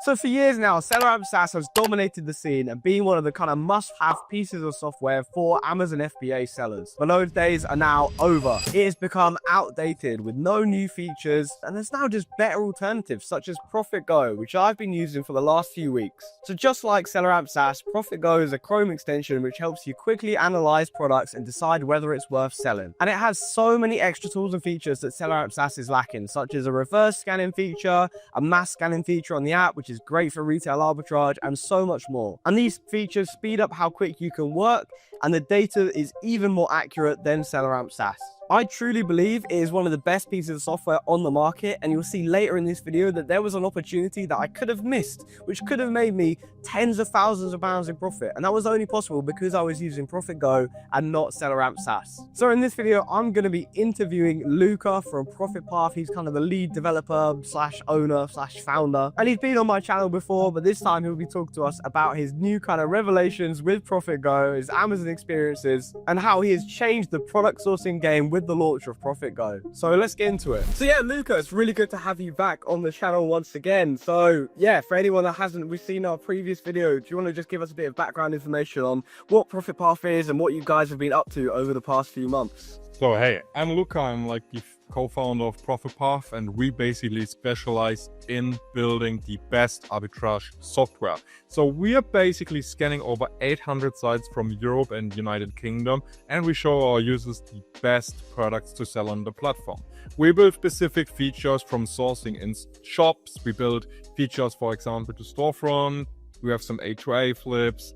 So for years now, SellerAmp SaaS has dominated the scene and been one of the kind of must-have pieces of software for Amazon FBA sellers. But those days are now over. It has become outdated with no new features, and there's now just better alternatives such as Profit Go, which I've been using for the last few weeks. So just like SellerAmp SaaS, Profit Go is a Chrome extension which helps you quickly analyze products and decide whether it's worth selling. And it has so many extra tools and features that SellerAmp SaaS is lacking, such as a reverse scanning feature, a mass scanning feature on the app, which is great for retail arbitrage, and so much more. And these features speed up how quick you can work, and the data is even more accurate than SellerAmp SaaS. I truly believe it is one of the best pieces of software on the market, and you'll see later in this video that there was an opportunity that I could have missed, which could have made me tens of thousands of pounds in profit, and that was only possible because I was using Profit Go and not SellerAmp SaaS. So in this video, I'm going to be interviewing Luca from Profit Path. He's kind of the lead developer slash owner slash founder, and he's been on my channel before, but this time he'll be talking to us about his new kind of revelations with Profit Go, his Amazon experiences, and how he has changed the product sourcing game with the launch of Profit Go. So let's get into it. So yeah, Luca, it's really good to have you back on the channel once again. So yeah, for anyone that hasn't seen our previous video, do you want to just give us a bit of background information on what Profit Path is and what you guys have been up to over the past few months? So hey, I'm Luca, I'm like the co-founder of Profit Path, and we basically specialize in building the best arbitrage software. So we are basically scanning over 800 sites from Europe and United Kingdom, and we show our users the best products to sell on the platform. We build specific features from sourcing in shops. We build features, for example, to storefront. We have some A2A flips.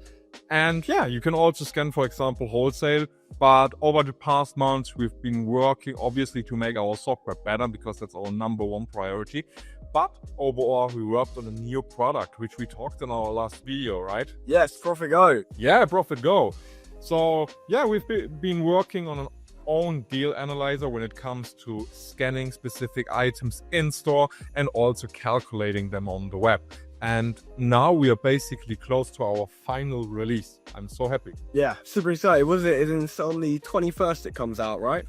And yeah, you can also scan, for example, wholesale. But over the past months, we've been working obviously to make our software better because that's our #1 priority. But overall, we worked on a new product, which we talked in our last video, right? Yes, Profit Go. Yeah, Profit Go. So yeah, we've been working on an own deal analyzer when it comes to scanning specific items in store and also calculating them on the web. And now we are basically close to our final release. I'm so happy. Yeah, super excited. Was it? It's on the 21st it comes out, right?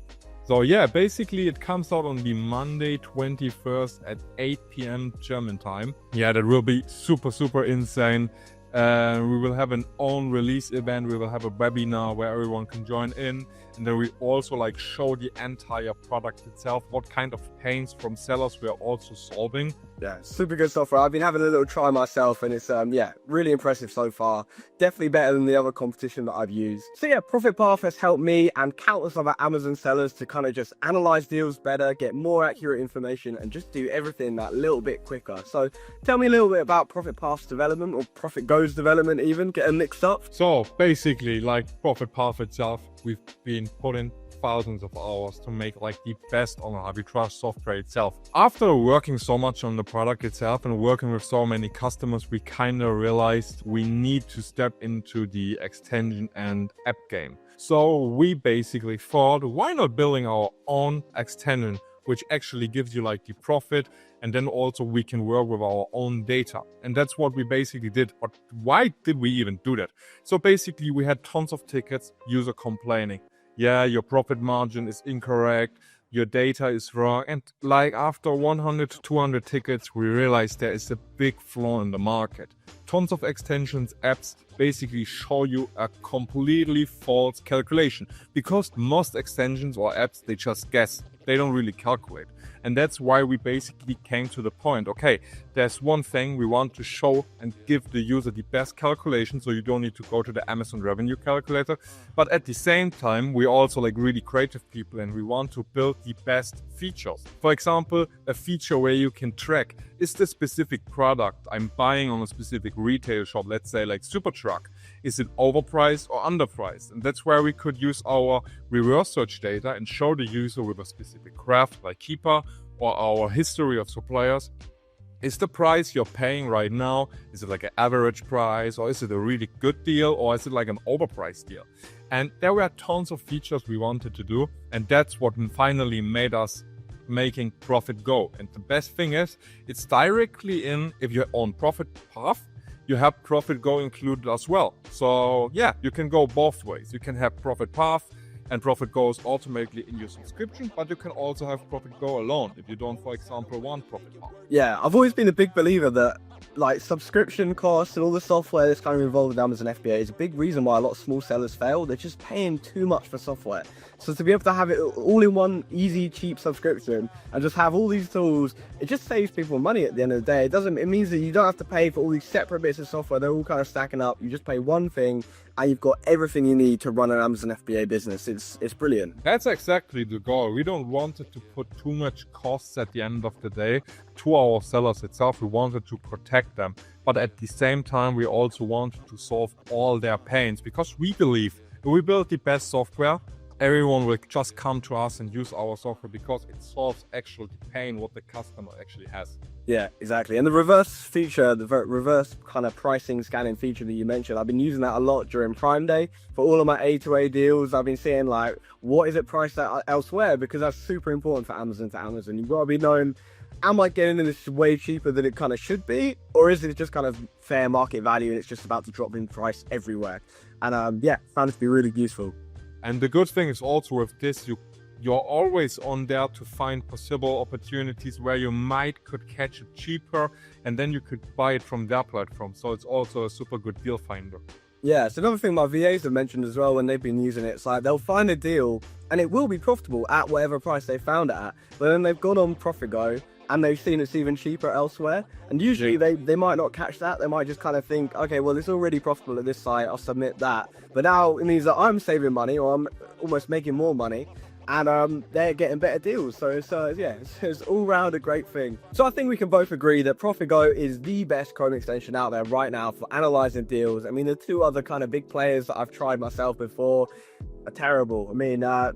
So yeah, basically it comes out on the Monday 21st at 8 p.m. German time. Yeah, that will be super insane. We will have an own release event. We will have a webinar where everyone can join in. And then we also like show the entire product itself, what kind of pains from sellers we are also solving. Yeah, super good software. I've been having a little try myself, and it's yeah, really impressive so far. Definitely better than the other competition that I've used. So yeah, Profit Path has helped me and countless other Amazon sellers to kind of just analyze deals better, get more accurate information, and just do everything that little bit quicker. So tell me a little bit about Profit Path's development, or Profit Go's development even, getting mixed up. So basically, like Profit Path itself, we've been putting thousands of hours to make like the best on arbitrage software itself. After working so much on the product itself and working with so many customers, we kind of realized we need to step into the extension and app game. So we basically thought, why not building our own extension, which actually gives you like the profit, and then also we can work with our own data. And that's what we basically did. But why did we even do that? So basically we had tons of tickets, user complaining. Yeah, your profit margin is incorrect, your data is wrong. And like after 100 to 200 tickets, we realized there is a big flaw in the market. Tons of extensions, apps basically show you a completely false calculation, because most extensions or apps, they just guess. They don't really calculate. And that's why we basically came to the point, okay, there's one thing we want to show and give the user the best calculation, so you don't need to go to the Amazon revenue calculator. But at the same time, we also like really creative people, and we want to build the best features. For example, a feature where you can track, is the specific product I'm buying on a specific retail shop, let's say like Supertruck, is it overpriced or underpriced? And that's where we could use our reverse search data and show the user with a specific graph like Keeper or our history of suppliers. Is the price you're paying right now, is it like an average price, or is it a really good deal, or is it like an overpriced deal? And there were tons of features we wanted to do, and that's what finally made us making Profit Go. And the best thing is, it's directly in, if you own Profit Path, you have Profit Go included as well. So yeah, you can go both ways. You can have Profit Path and Profit Go is automatically in your subscription, but you can also have Profit Go alone if you don't, for example, want Profit Path. Yeah, I've always been a big believer that like subscription costs and all the software that's kind of involved with Amazon FBA is a big reason why a lot of small sellers fail. They're just paying too much for software. So to be able to have it all in one easy, cheap subscription and just have all these tools, it just saves people money at the end of the day. It means that you don't have to pay for all these separate bits of software. They're all kind of stacking up. You just pay one thing and you've got everything you need to run an Amazon FBA business. It's brilliant. That's exactly the goal. We don't want it to put too much costs at the end of the day to our sellers itself. We wanted to protect them, but at the same time we also wanted to solve all their pains, because we believe if we build the best software, everyone will just come to us and use our software because it solves actually the pain what the customer actually has. Yeah, exactly. And the reverse feature, the reverse kind of pricing scanning feature that you mentioned, I've been using that a lot during Prime Day for all of my A2A deals. I've been seeing like, what is it priced at elsewhere? Because that's super important for Amazon to Amazon. You've got to be knowing, am I getting this way cheaper than it kind of should be? Or is it just kind of fair market value and it's just about to drop in price everywhere? And yeah, found it to be really useful. And the good thing is also with this, you're always on there to find possible opportunities where you could catch it cheaper, and then you could buy it from their platform. So it's also a super good deal finder. Yeah, it's another thing my VAs have mentioned as well when they've been using it. It's like they'll find a deal and it will be profitable at whatever price they found it at, but then they've gone on ProfitGo and they've seen it's even cheaper elsewhere. And usually they might not catch that. They might just kind of think, okay, well, it's already profitable at this site, I'll submit that. But now it means that I'm saving money, or I'm almost making more money, and they're getting better deals. So it's all round a great thing. So I think we can both agree that ProfitGo is the best Chrome extension out there right now for analyzing deals. I mean, the two other kind of big players that I've tried myself before are terrible. I mean, I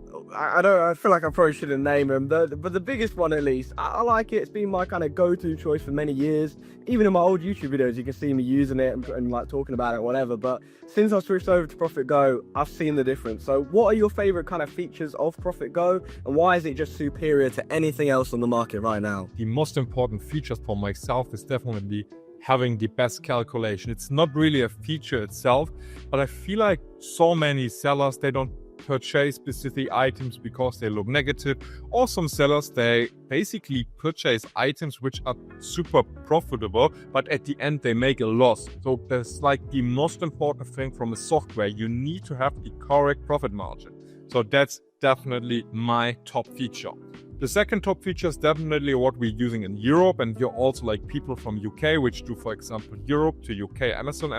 feel like I probably shouldn't name them, but the biggest one at least, I like it. It's been my kind of go-to choice for many years. Even in my old YouTube videos, you can see me using it and like talking about it, whatever. But since I switched over to ProfitGo, I've seen the difference. So what are your favorite kind of features of ProfitGo, and why is it just superior to anything else on the market right now? The most important features for myself is definitely having the best calculation. It's not really a feature itself, but I feel like so many sellers, they don't purchase specific items because they look negative, or some sellers, they basically purchase items which are super profitable, but at the end they make a loss. So that's like the most important thing from a software. You need to have the correct profit margin. So that's definitely my top feature. The second top feature is definitely what we're using in Europe, and you're also like people from UK, which do, for example, Europe to UK Amazon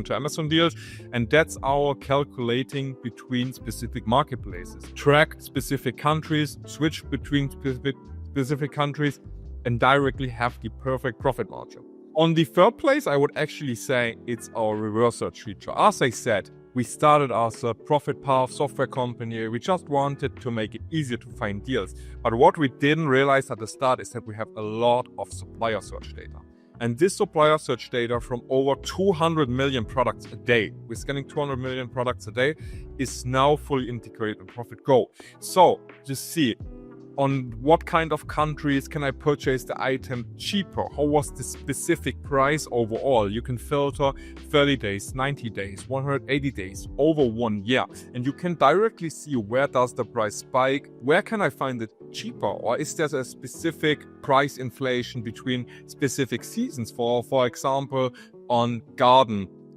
to Amazon deals, and that's our calculating between specific marketplaces. Track specific countries, switch between specific countries, and directly have the perfect profit margin. On the third place, I would actually say it's our reverse search feature. As I said, we started as a profit path software company. We just wanted to make it easier to find deals. But what we didn't realize at the start is that we have a lot of supplier search data. And this supplier search data from over 200 million products a day, we're scanning 200 million products a day, is now fully integrated in ProfitGo. So just see, on what kind of countries can I purchase the item cheaper? How was the specific price overall? You can filter 30 days, 90 days, 180 days, over 1 year. And you can directly see where does the price spike? Where can I find it cheaper? Or is there a specific price inflation between specific seasons? For example, on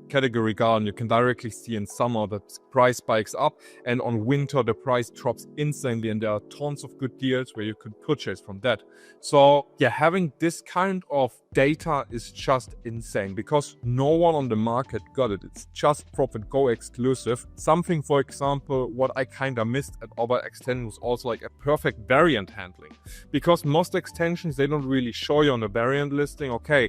category garden, you can directly see in summer that price spikes up, and on winter the price drops instantly, and there are tons of good deals where you could purchase from that. So yeah, having this kind of data is just insane because no one on the market got it. It's just ProfitGo exclusive. Something, for example, what I kind of missed at other extensions was also like a perfect variant handling, because most extensions, they don't really show you on the variant listing, okay,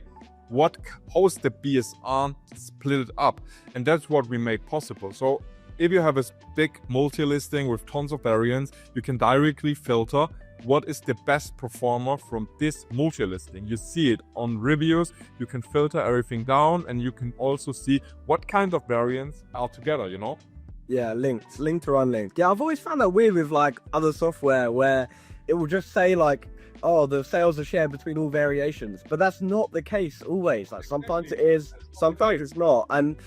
how is the BSR split it up? And that's what we made possible. So if you have a big multi-listing with tons of variants, you can directly filter what is the best performer from this multi-listing. You see it on reviews, you can filter everything down, and you can also see what kind of variants are together, you know? Yeah, linked or unlinked. Yeah, I've always found that weird with like other software where it will just say like, oh, the sales are shared between all variations, but that's not the case always. Like sometimes it is, sometimes it's not, and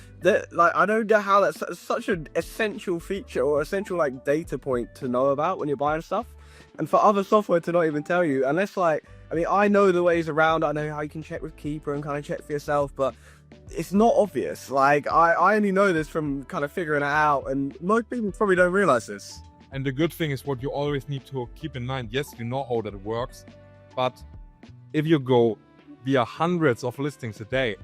like I don't know how that's such an essential feature or essential like data point to know about when you're buying stuff. And for other software to not even tell you, unless like, I mean, I know the ways around, I know how you can check with Keeper and kind of check for yourself, but it's not obvious. Like, I only know this from kind of figuring it out, and most people probably don't realize this. And the good thing is what you always need to keep in mind. Yes, you know how that works, but if you go via hundreds of listings a day,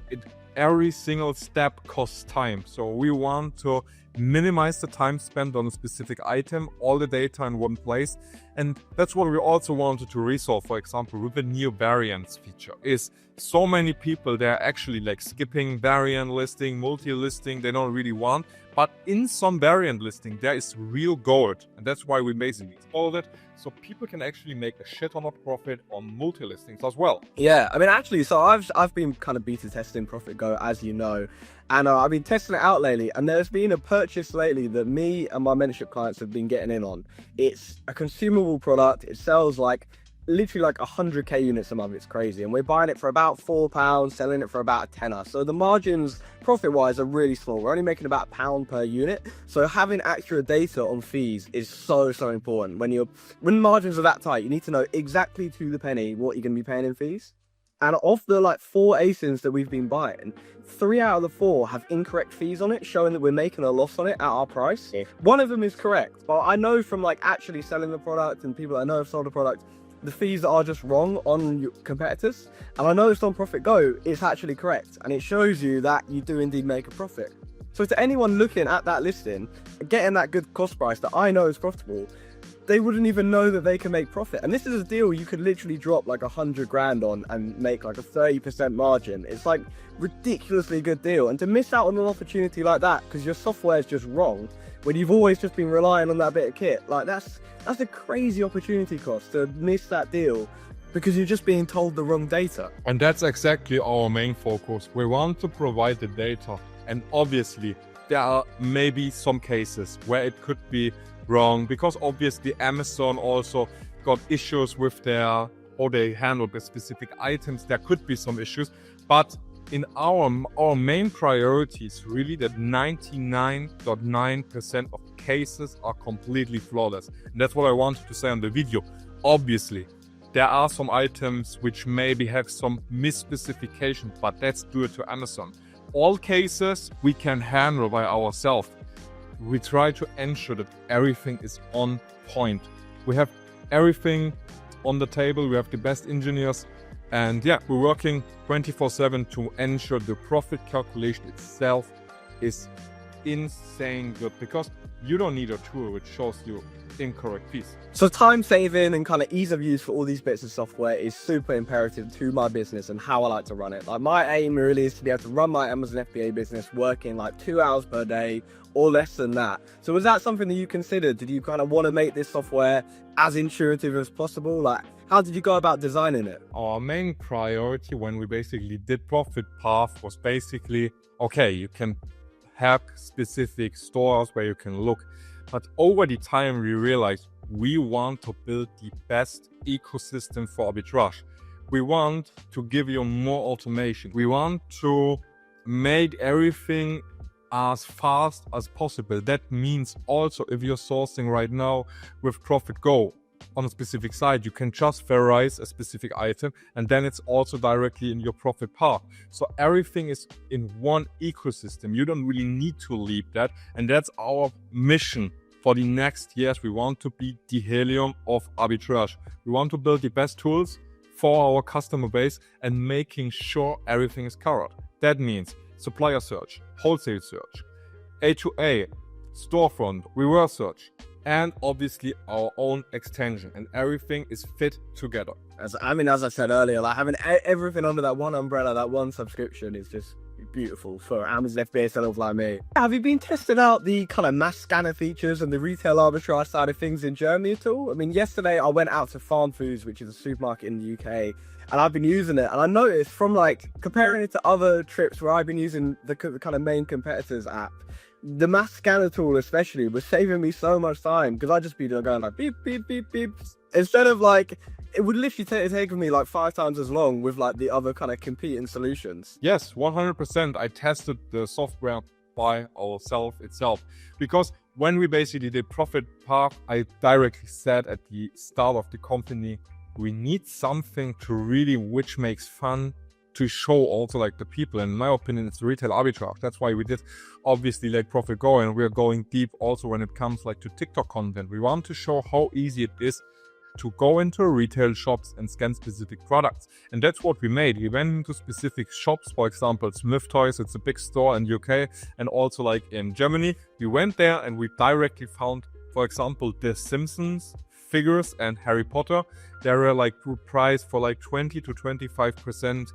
every single step costs time. So we want to minimize the time spent on a specific item, all the data in one place. And that's what we also wanted to resolve, for example, with the new variants feature. Is so many people, they're actually like skipping variant listing, multi-listing, they don't really want. But in some variant listing, there is real gold. And that's why we basically installed it. So people can actually make a shit ton of profit on multi-listings as well. Yeah, I mean, actually, so I've been kind of beta testing Profit Go, as you know, and I've been testing it out lately, and there's been a purchase lately that me and my mentorship clients have been getting in on. It's a consumable product. It sells like literally like 100k units a month. It's crazy, and we're buying it for about £4, selling it for about a tenner. So the margins profit wise are really small. We're only making about £1 per unit, so having accurate data on fees is so important. When margins are that tight, you need to know exactly to the penny what you're going to be paying in fees. And of the like 4 ASINs that we've been buying, 3 out of the 4 have incorrect fees on it, showing that we're making a loss on it at our price. One of them is correct, but I know from like actually selling the product and people that I know have sold the product, the fees are just wrong on your competitors. And I noticed on Profit Go, it's actually correct. And it shows you that you do indeed make a profit. So to anyone looking at that listing, getting that good cost price that I know is profitable, they wouldn't even know that they can make profit. And this is a deal you could literally drop like 100 grand on and make like a 30% margin. It's like ridiculously good deal. And to miss out on an opportunity like that because your software is just wrong, when you've always just been relying on that bit of kit, like that's a crazy opportunity cost to miss that deal because you're just being told the wrong data. And that's exactly our main focus. We want to provide the data, and obviously there are maybe some cases where it could be wrong, because obviously Amazon also got issues with how they handle the specific items. There could be some issues, but in our main priority is really that 99.9% of cases are completely flawless. And that's what I wanted to say on the video. Obviously, there are some items which maybe have some misspecification, but that's due to Amazon. All cases we can handle by ourselves. We try to ensure that everything is on point. We have everything on the table. We have the best engineers. And yeah, we're working 24/7 to ensure the profit calculation itself is insane good, because you don't need a tool which shows you incorrect fees. So time saving and kind of ease of use for all these bits of software is super imperative to my business and how I like to run it. Like my aim really is to be able to run my Amazon FBA business working like 2 hours per day or less than that. So was that something that you considered? Did you kind of want to make this software as intuitive as possible? Like, how did you go about designing it? Our main priority when we basically did Profit Path was basically, okay, you can have specific stores where you can look. But over the time, we realized we want to build the best ecosystem for arbitrage. We want to give you more automation. We want to make everything as fast as possible. That means also if you're sourcing right now with Profit Go on a specific site, you can just varize a specific item and then it's also directly in your Profit Path. So everything is in one ecosystem. You don't really need to leave that. And that's our mission for the next years. We want to be the helium of arbitrage. We want to build the best tools for our customer base and making sure everything is covered. That means supplier search, wholesale search, A2A, storefront, reverse search, and obviously our own extension, and everything is fit together. As I said earlier, like having everything under that one umbrella, that one subscription is just beautiful for Amazon FBA sellers like me. Have you been testing out the kind of mass scanner features and the retail arbitrage side of things in Germany at all? I mean, yesterday I went out to Farm Foods, which is a supermarket in the UK, and I've been using it, and I noticed from like comparing it to other trips where I've been using the kind of main competitors app, the mass scanner tool especially was saving me so much time, because I'd just be going like beep, beep, beep, beep, instead of like, it would literally take me like 5 times as long with like the other kind of competing solutions. Yes, 100%. I tested the software by ourselves itself, because when we basically did profit path, I directly said at the start of the company, we need something to really, which makes fun to show also like the people. And in my opinion, it's retail arbitrage. That's why we did obviously like Profit Go, and we're going deep also when it comes like to TikTok content. We want to show how easy it is to go into retail shops and scan specific products. And that's what we made. We went into specific shops, for example, Smith Toys, it's a big store in UK, and also like in Germany. We went there and we directly found, for example, The Simpsons figures and Harry Potter. They were like priced for like 20 to 25%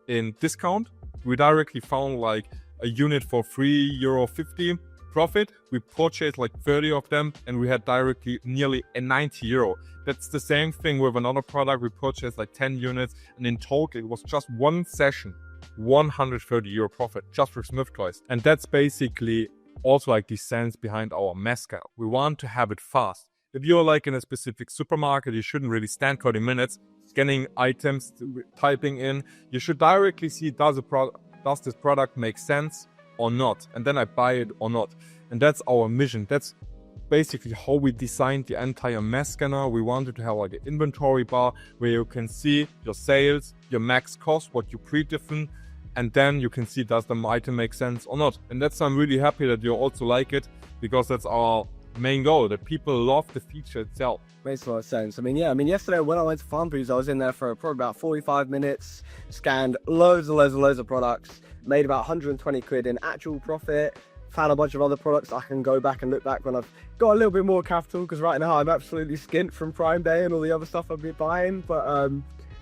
in discount. We directly found like a unit for €3.50 profit. We purchased like 30 of them and we had directly nearly a €90. That's the same thing with another product. We purchased like 10 units and in total it was just one session, €130 profit just for Smith Toys. And that's basically also like the sense behind our mass scale. We want to have it fast. If you're like in a specific supermarket, you shouldn't really stand 30 minutes scanning items, typing in. You should directly see, does this product make sense or not? And then I buy it or not. And that's our mission. That's basically how we designed the entire mass scanner. We wanted to have like an inventory bar where you can see your sales, your max cost, what you pre-different, and then you can see does the item make sense or not. And that's, I'm really happy that you also like it, because that's our main goal, that people love the feature itself. Makes a lot of sense. I mean, yesterday when I went to Farm Foods, I was in there for probably about 45 minutes, scanned loads of products, made about 120 quid in actual profit, found a bunch of other products I can go back and look back when I've got a little bit more capital, because right now I'm absolutely skint from Prime Day and all the other stuff I've been buying. But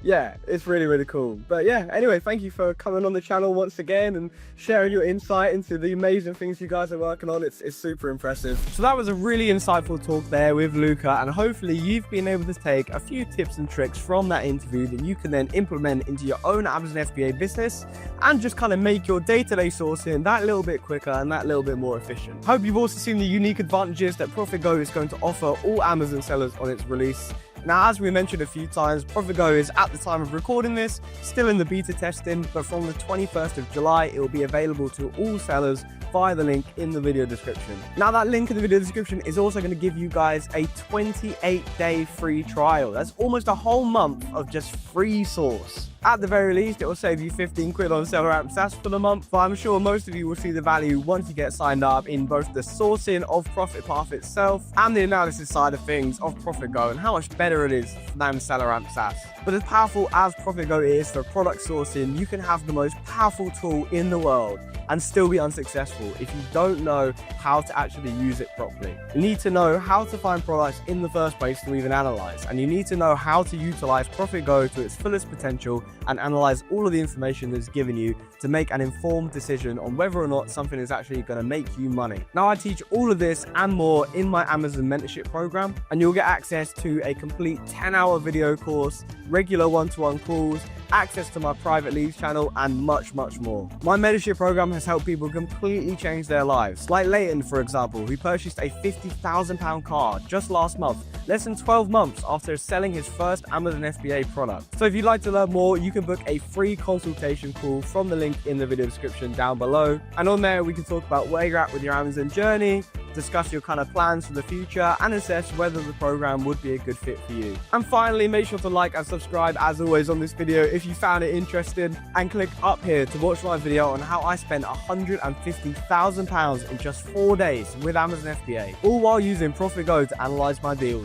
yeah, it's really cool. But yeah, anyway, thank you for coming on the channel once again and sharing your insight into the amazing things you guys are working on. It's super impressive. So that was a really insightful talk there with Luca, and hopefully you've been able to take a few tips and tricks from that interview that you can then implement into your own Amazon FBA business and just kind of make your day-to-day sourcing that little bit quicker and that little bit more efficient. Hope you've also seen the unique advantages that Profit Go is going to offer all Amazon sellers on its release. Now, as we mentioned a few times, Profit Go is, at the time of recording this, still in the beta testing, but from the 21st of July, it will be available to all sellers via the link in the video description. Now, that link in the video description is also going to give you guys a 28-day free trial. That's almost a whole month of just free source. At the very least, it will save you 15 quid on SellerAmp SaaS for the month, but I'm sure most of you will see the value once you get signed up in both the sourcing of Profit Path itself and the analysis side of things of Profit Go and how much better it is than SellerAmp SaaS. But as powerful as Profit Go is for product sourcing, you can have the most powerful tool in the world and still be unsuccessful if you don't know how to actually use it properly. You need to know how to find products in the first place to even analyze, and you need to know how to utilize Profit Go to its fullest potential and analyze all of the information that's given you to make an informed decision on whether or not something is actually going to make you money. Now, I teach all of this and more in my Amazon mentorship program, and you'll get access to a complete 10-hour video course, regular one-to-one calls, access to my private leads channel, and much more. My mentorship program has helped people completely change their lives. Like Leighton, for example, who purchased a £50,000 car just last month, less than 12 months after selling his first Amazon FBA product. So if you'd like to learn more, you can book a free consultation call from the link in the video description down below. And on there, we can talk about where you're at with your Amazon journey, discuss your kind of plans for the future, and assess whether the program would be a good fit for you. And finally, make sure to like and subscribe as always on this video if you found it interesting, and click up here to watch my video on how I spent £150,000 in just 4 days with Amazon FBA, all while using Profit Go to analyze my deals.